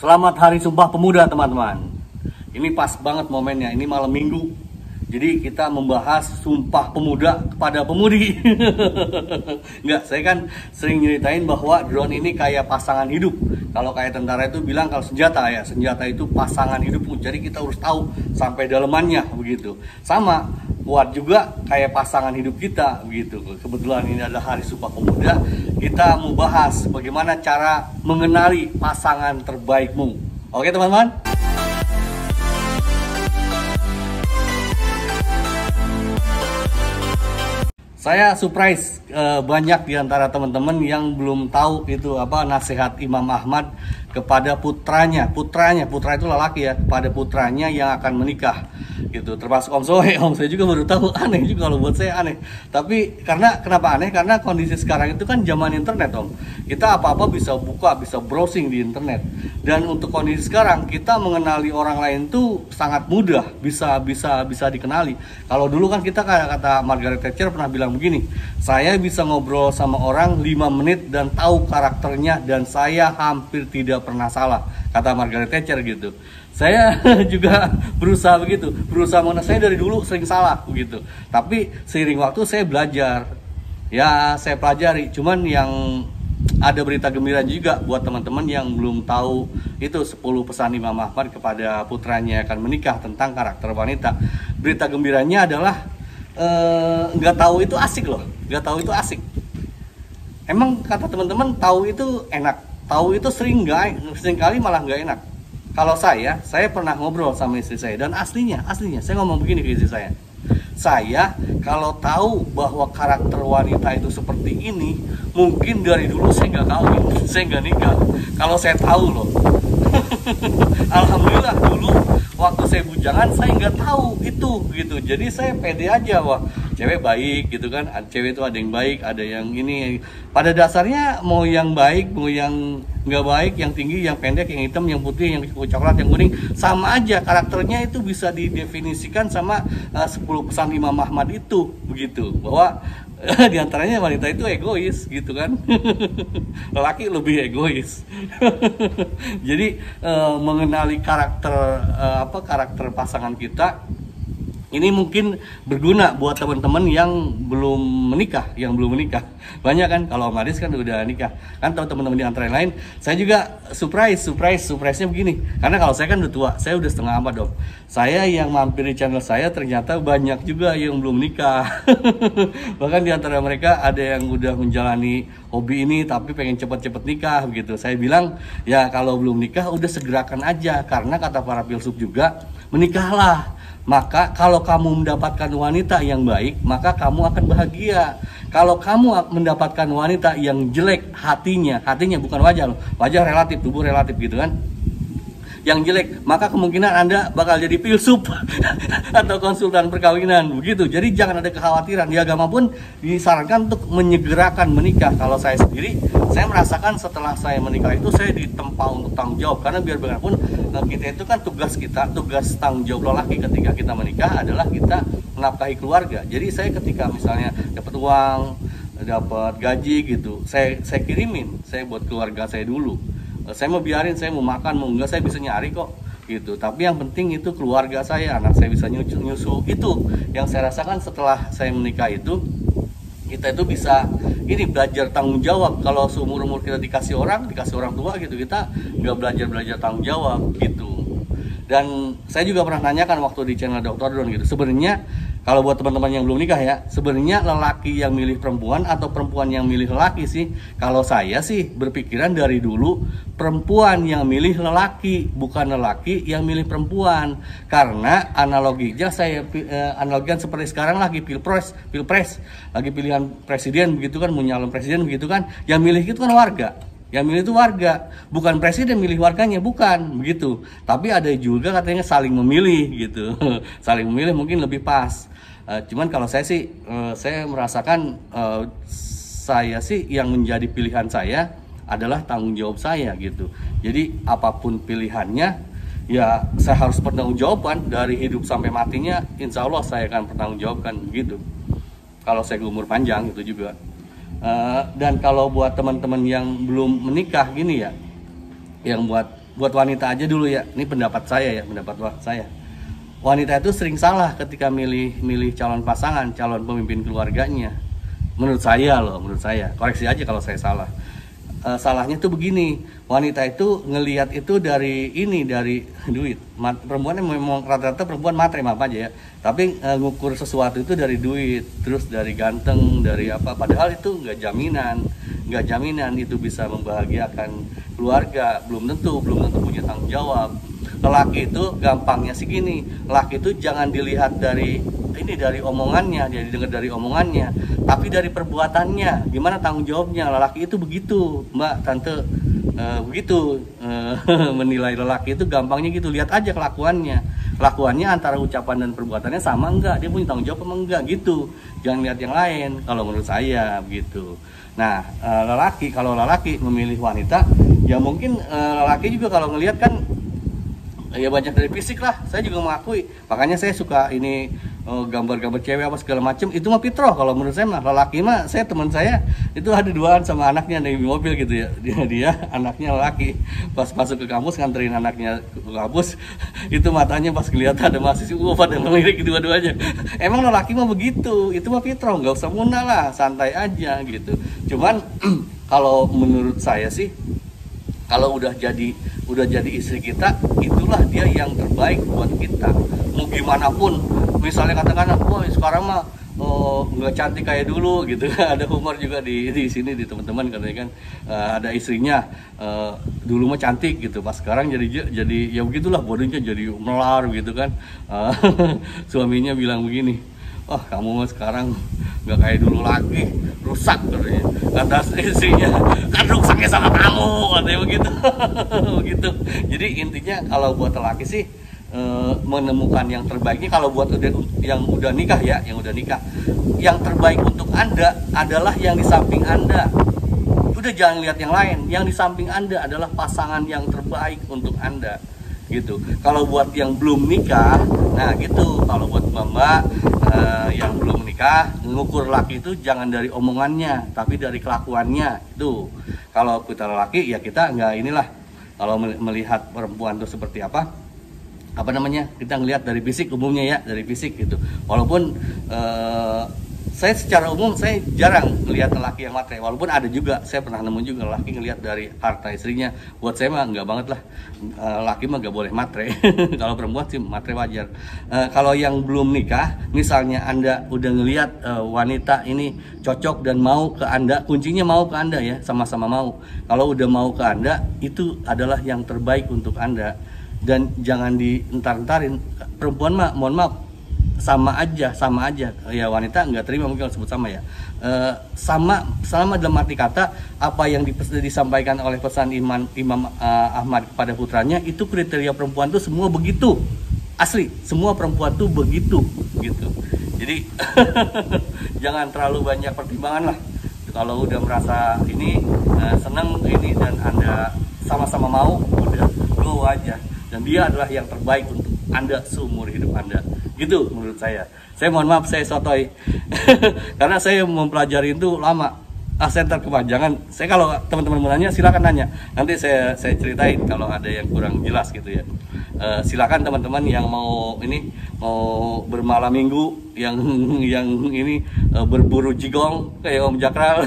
Selamat Hari Sumpah Pemuda teman-teman. Ini pas banget momennya, ini malam minggu. Jadi kita membahas Sumpah Pemuda kepada pemudi. Enggak, saya kan sering nyeritain bahwa drone ini kayak pasangan hidup. Kalau kayak tentara itu bilang kalau senjata ya, senjata itu pasangan hidup. Jadi kita harus tahu sampai dalemannya begitu. Sama buat juga kayak pasangan hidup kita begitu. Kebetulan ini adalah Hari Sumpah Pemuda, kita mau bahas bagaimana cara mengenali pasangan terbaikmu. Oke teman-teman? Saya surprise banyak di antara teman-teman yang belum tahu itu apa nasihat Imam Ahmad kepada putranya. Putra itu lelaki ya, kepada putranya yang akan menikah. Gitu, termasuk Om saya juga baru tahu, aneh juga kalau buat saya aneh. Tapi kenapa aneh? Karena kondisi sekarang itu kan zaman internet Om. Kita apa-apa bisa buka, bisa browsing di internet. Dan untuk kondisi sekarang kita mengenali orang lain tuh sangat mudah, bisa dikenali. Kalau dulu kan kita kayak kata Margaret Thatcher pernah bilang begini, saya bisa ngobrol sama orang 5 menit dan tahu karakternya dan saya hampir tidak pernah salah, kata Margaret Thatcher gitu. Saya juga berusaha begitu, saya dari dulu sering salah begitu. Tapi seiring waktu saya belajar, ya saya pelajari. Cuman yang ada berita gembira juga buat teman-teman yang belum tahu itu 10 pesan Imam Ahmad kepada putranya akan menikah tentang karakter wanita. Berita gembiranya adalah nggak tahu itu asik loh, nggak tahu itu asik. Emang kata teman-teman tahu itu enak, tahu itu sering kali malah nggak enak. Kalau saya pernah ngobrol sama istri saya dan aslinya saya ngomong begini ke istri saya kalau tahu bahwa karakter wanita itu seperti ini, mungkin dari dulu saya nggak kawin, saya nggak nikah. Kalau saya tahu loh. Alhamdulillah dulu waktu saya bujangan saya nggak tahu itu gitu. Jadi saya pede aja, wah cewek baik gitu kan. Cewek itu ada yang baik, ada yang ini. Pada dasarnya mau yang baik, mau yang nggak baik, yang tinggi, yang pendek, yang hitam, yang putih, yang coklat, yang kuning, sama aja karakternya itu bisa didefinisikan sama 10 pesan Imam Ahmad itu begitu, bahwa diantaranya wanita itu egois gitu kan. Lelaki lebih egois. Jadi mengenali karakter pasangan kita ini mungkin berguna buat teman-teman yang belum menikah, Banyak kan, kalau Om Aris kan udah nikah. Kan teman-teman di antara yang lain, saya juga surprise-nya begini. Karena kalau saya kan udah tua, saya udah setengah abad dong. Saya yang mampir di channel saya ternyata banyak juga yang belum nikah. Bahkan di antara mereka ada yang udah menjalani hobi ini tapi pengen cepet-cepet nikah begitu. Saya bilang, ya kalau belum nikah udah segerakan aja. Karena kata para filsuf juga, menikahlah. Maka kalau kamu mendapatkan wanita yang baik, maka kamu akan bahagia. Kalau kamu mendapatkan wanita yang jelek hatinya bukan wajah loh, wajah relatif, tubuh relatif gitu kan, yang jelek, maka kemungkinan Anda bakal jadi filsuf atau konsultan perkawinan begitu. Jadi jangan ada kekhawatiran. Di agama pun disarankan untuk menyegerakan menikah. Kalau saya sendiri, saya merasakan setelah saya menikah itu saya ditempa untuk tanggung jawab. Karena biar bagaimanapun kita itu kan tugas tanggung jawab lelaki ketika kita menikah adalah kita menafkahi keluarga. Jadi saya ketika misalnya dapat uang, dapat gaji gitu, saya kirimin, saya buat keluarga saya dulu. Saya mau biarin, saya mau makan, mau enggak, saya bisa nyari kok gitu. Tapi yang penting itu keluarga saya, anak saya bisa nyusu. Itu yang saya rasakan setelah saya menikah itu, kita itu bisa ini belajar tanggung jawab. Kalau seumur-umur kita dikasih orang tua gitu, kita nggak belajar tanggung jawab gitu. Dan saya juga pernah nanyakan waktu di channel Dr. Drone gitu, sebenarnya kalau buat teman-teman yang belum nikah ya, sebenarnya lelaki yang milih perempuan atau perempuan yang milih lelaki sih? Kalau saya sih berpikiran dari dulu perempuan yang milih lelaki, bukan lelaki yang milih perempuan. Karena analoginya analogikan seperti sekarang lagi pilpres, lagi pilihan presiden begitu kan, mau nyalon presiden begitu kan, yang milih itu kan warga. Yang milih itu warga, bukan presiden milih warganya, bukan begitu. Tapi ada juga katanya saling memilih gitu. Saling memilih mungkin lebih pas. Cuman kalau saya sih, saya merasakan saya sih yang menjadi pilihan saya adalah tanggung jawab saya gitu. Jadi apapun pilihannya, ya saya harus bertanggung jawaban dari hidup sampai matinya. Insya Allah saya akan bertanggung jawabkan gitu. Kalau saya umur panjang itu juga. Dan kalau buat teman-teman yang belum menikah gini ya, yang buat buat wanita aja dulu ya, ini pendapat saya ya, pendapat saya. Wanita itu sering salah ketika milih calon pasangan, calon pemimpin keluarganya. Menurut saya loh, menurut saya. Koreksi aja kalau saya salah. Salahnya tuh begini, wanita itu ngelihat itu dari duit. Perempuan memang rata-rata perempuan matre apa aja ya, tapi ngukur sesuatu itu dari duit, terus dari ganteng, dari apa, padahal itu nggak jaminan itu bisa membahagiakan keluarga, belum tentu punya tanggung jawab. Lelaki itu gampangnya sih gini, lelaki itu jangan dilihat dari omongannya, jadi dengar dari omongannya, tapi dari perbuatannya, gimana tanggung jawabnya. Lelaki itu begitu, Mbak, Tante, begitu menilai lelaki itu gampangnya gitu, lihat aja kelakuannya antara ucapan dan perbuatannya sama enggak, dia punya tanggung jawab apa enggak gitu, jangan lihat yang lain kalau menurut saya begitu. Nah, kalau lelaki memilih wanita, ya mungkin lelaki juga kalau ngelihat kan ya banyak dari fisik lah, saya juga mengakui, makanya saya suka ini gambar-gambar cewek apa segala macem, itu mah fitrah kalau menurut saya mah. Lelaki mah, teman saya itu ada duaan sama anaknya di mobil gitu ya, dia anaknya lelaki, pas masuk ke kampus nganterin anaknya ke kampus itu matanya pas kelihatan ada mahasiswa pada melirik dua-duanya. Emang lelaki mah begitu, itu mah fitrah, nggak usah munah lah, santai aja gitu. Cuman kalau menurut saya sih, kalau udah jadi istri kita, itulah dia yang terbaik buat kita. Mau gimana pun, misalnya katakan, wah sekarang mah nggak cantik kayak dulu gitu. Ada humor juga di sini di teman-teman katanya kan, ada istrinya dulu mah cantik gitu, pas sekarang jadi ya begitulah, bodinya jadi melar gitu kan. Suaminya bilang begini, wah kamu mah sekarang nggak kayak dulu lagi, rusak katanya. Kata istrinya, kan rusaknya sama kamu, katanya begitu. Begitu. Jadi intinya kalau buat lelaki sih menemukan yang terbaiknya. Kalau buat yang udah nikah ya, yang terbaik untuk Anda adalah yang di samping Anda. Udah jangan lihat yang lain, yang di samping Anda adalah pasangan yang terbaik untuk Anda gitu. Kalau buat yang belum nikah, nah gitu, kalau buat Mbak yang belum nikah, ngukur laki itu jangan dari omongannya, tapi dari kelakuannya itu. Kalau kita lelaki ya kita nggak inilah, kalau melihat perempuan itu seperti apa namanya, kita ngelihat dari fisik umumnya ya, dari fisik gitu. Walaupun saya secara umum saya jarang melihat lelaki yang matre, walaupun ada juga, saya pernah nemu juga lelaki ngelihat dari harta istrinya. Buat saya mah nggak banget lah, lelaki mah nggak boleh matre. Kalau perempuan sih matre wajar. Kalau yang belum nikah, misalnya Anda udah ngelihat wanita ini cocok dan mau ke Anda, kuncinya mau ke Anda ya, sama-sama mau. Kalau udah mau ke Anda, itu adalah yang terbaik untuk Anda. Dan jangan dientar-entarin. Perempuan mah mohon maaf, sama aja ya, wanita nggak terima mungkin kalau sebut sama ya, sama dalam arti kata apa yang disampaikan oleh pesan Imam Ahmad kepada putranya, itu kriteria perempuan tuh semua begitu, asli semua perempuan tuh begitu gitu. Jadi jangan terlalu banyak pertimbangan lah. Kalau udah merasa ini seneng ini dan Anda sama-sama mau, udah go aja, dan dia adalah yang terbaik untuk Anda seumur hidup Anda. Gitu menurut saya. Saya mohon maaf saya sotoy. Karena saya mempelajari itu lama. Center kepanjangan. Saya kalau teman-teman mau nanya silakan nanya. Nanti saya ceritain kalau ada yang kurang jelas gitu ya. Silakan teman-teman yang mau bermalam minggu, yang ini berburu jigong kayak Om Jakral.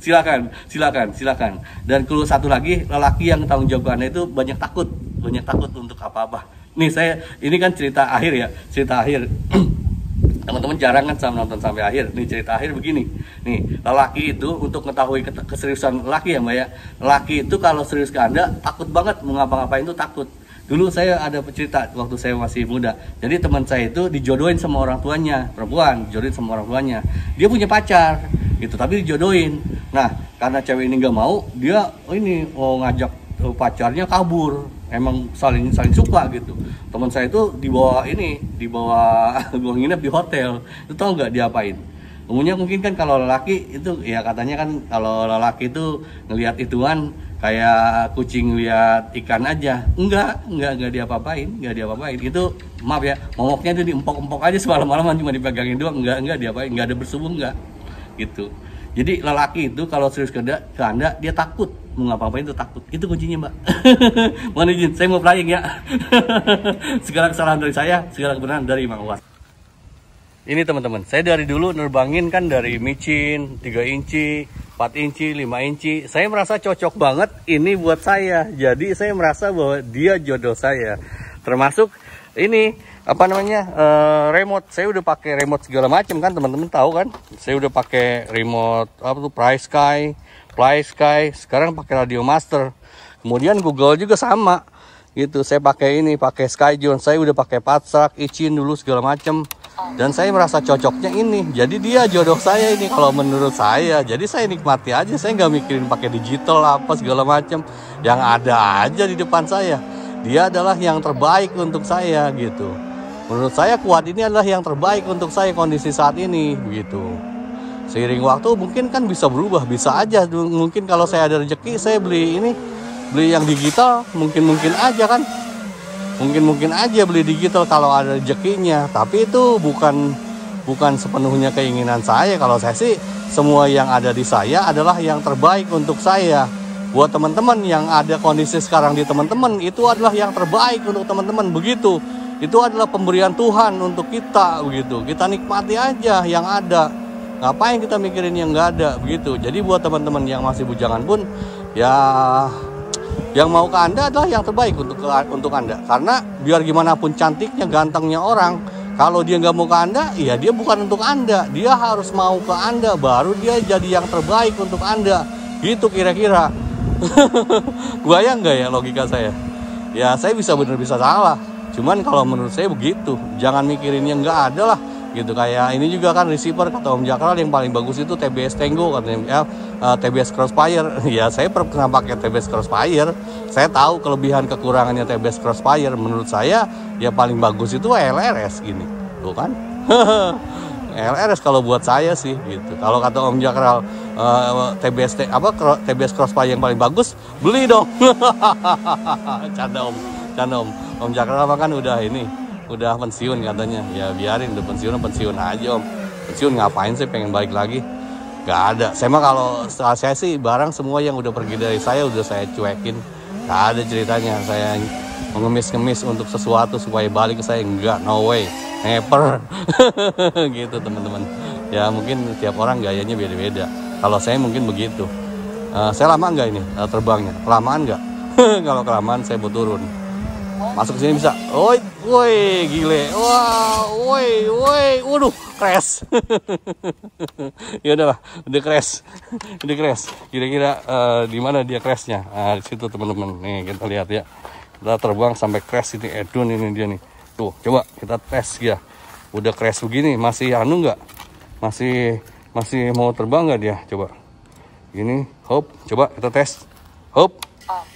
silakan. Dan kalau satu lagi, lelaki yang tanggung jawab Anda itu banyak takut untuk apa-apa. Nih ini kan cerita akhir. Teman-teman jarang kan nonton sampai akhir. Nih cerita akhir begini. Nih, lelaki itu untuk mengetahui keseriusan lelaki ya Mbak ya. Lelaki itu kalau serius ke Anda, takut banget, mau ngapa-ngapain itu takut. Dulu saya ada cerita waktu saya masih muda. Jadi teman saya itu dijodohin sama orang tuanya, perempuan, dijodohin sama orang tuanya. Dia punya pacar gitu, tapi dijodohin. Nah, karena cewek ini nggak mau, dia mau ngajak pacarnya kabur. Emang saling suka gitu. Teman saya itu dibawa nginep di hotel. Itu tahu nggak diapain? Umumnya mungkin kan kalau lelaki itu ya, katanya kan kalau lelaki itu ngelihat ituan kayak kucing lihat ikan aja. Enggak diapa-apain. Itu maaf ya, momoknya itu diempok-empok aja semalam-malaman, cuma dipegangin doang, enggak diapain, enggak ada bersubuh, enggak gitu. Jadi lelaki itu kalau serius ke Anda, dia takut mau ngapa-ngapain tuh takut. Itu kuncinya, Mbak. Mohon izin, saya mau flying ya. Segala kesalahan dari saya, segala kebenaran dari Mang Uwas. Ini teman-teman, saya dari dulu nerbangin kan dari micin 3 inci, 4 inci, 5 inci. Saya merasa cocok banget ini buat saya. Jadi saya merasa bahwa dia jodoh saya. Termasuk ini apa namanya remote. Saya udah pakai remote segala macam kan, teman-teman tahu kan. Saya udah pakai remote apa tuh Fly Sky. Sekarang pakai Radio Master. Kemudian Google juga sama gitu. Saya pakai ini, pakai Skyzone. Saya udah pakai Patrak, Icin dulu segala macam. Dan saya merasa cocoknya ini. Jadi dia jodoh saya ini kalau menurut saya. Jadi saya nikmati aja. Saya nggak mikirin pakai digital apa segala macam. Yang ada aja di depan saya. Dia adalah yang terbaik untuk saya gitu. Menurut saya Quad ini adalah yang terbaik untuk saya kondisi saat ini gitu. Seiring waktu mungkin kan bisa berubah, bisa aja. Mungkin kalau saya ada rezeki saya beli yang digital, mungkin aja kan. Mungkin aja beli digital kalau ada rezekinya. Tapi itu bukan sepenuhnya keinginan saya. Kalau saya sih semua yang ada di saya adalah yang terbaik untuk saya. Buat teman-teman yang ada kondisi sekarang di teman-teman, itu adalah yang terbaik untuk teman-teman begitu. Itu adalah pemberian Tuhan untuk kita begitu. Kita nikmati aja yang ada. Ngapain kita mikirin yang nggak ada begitu. Jadi buat teman-teman yang masih bujangan pun ya, yang mau ke Anda adalah yang terbaik untuk Anda. Karena biar gimana pun cantiknya, gantengnya orang, kalau dia nggak mau ke Anda, ya dia bukan untuk Anda. Dia harus mau ke Anda, baru dia jadi yang terbaik untuk Anda. Gitu kira-kira. Bayang nggak ya logika saya? Ya saya bisa bener bisa salah. Cuman kalau menurut saya begitu. Jangan mikirin yang nggak ada lah. Gitu kayak ini juga kan receiver kata Om Jakral yang paling bagus itu TBS Tango katanya ya, TBS Crossfire. Ya saya pernah pakai TBS Crossfire. Saya tahu kelebihan kekurangannya TBS Crossfire. Menurut saya ya paling bagus itu LRS gini. Tuh kan. LRS kalau buat saya sih gitu. Kalau kata Om Jakral TBS Crossfire yang paling bagus, beli dong. Canda Om. Om Jakral kan udah pensiun katanya. Ya biarin, udah pensiun aja Om. Pensiun ngapain sih, pengen balik lagi? Gak ada. Saya mah kalau saya sih barang semua yang udah pergi dari saya udah saya cuekin. Gak ada ceritanya saya mengemis-ngemis untuk sesuatu supaya balik ke saya. Enggak, no way, never. Gitu teman-teman. Ya mungkin tiap orang gayanya beda-beda. Kalau saya mungkin begitu. Saya lama nggak ini terbangnya? Kelamaan nggak? Kalau kelamaan saya mau turun. Masuk ke sini bisa. Woi, gile. Wah, woi, waduh, crash. Ya udahlah, udah crash. Kira-kira di mana dia crashnya? Di situ teman-teman. Nih kita lihat ya. Kita terbang sampai crash ini. Edun ini dia nih. Tuh, coba kita tes ya. Udah crash begini, masih anu nggak? Masih mau terbang nggak dia? Coba. Ini, hop, coba kita tes. Hop.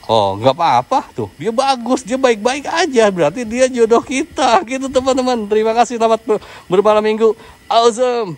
Oh, nggak apa-apa tuh. Dia bagus, dia baik-baik aja. Berarti dia jodoh kita. Gitu teman-teman. Terima kasih, selamat bermalam minggu. Awesome.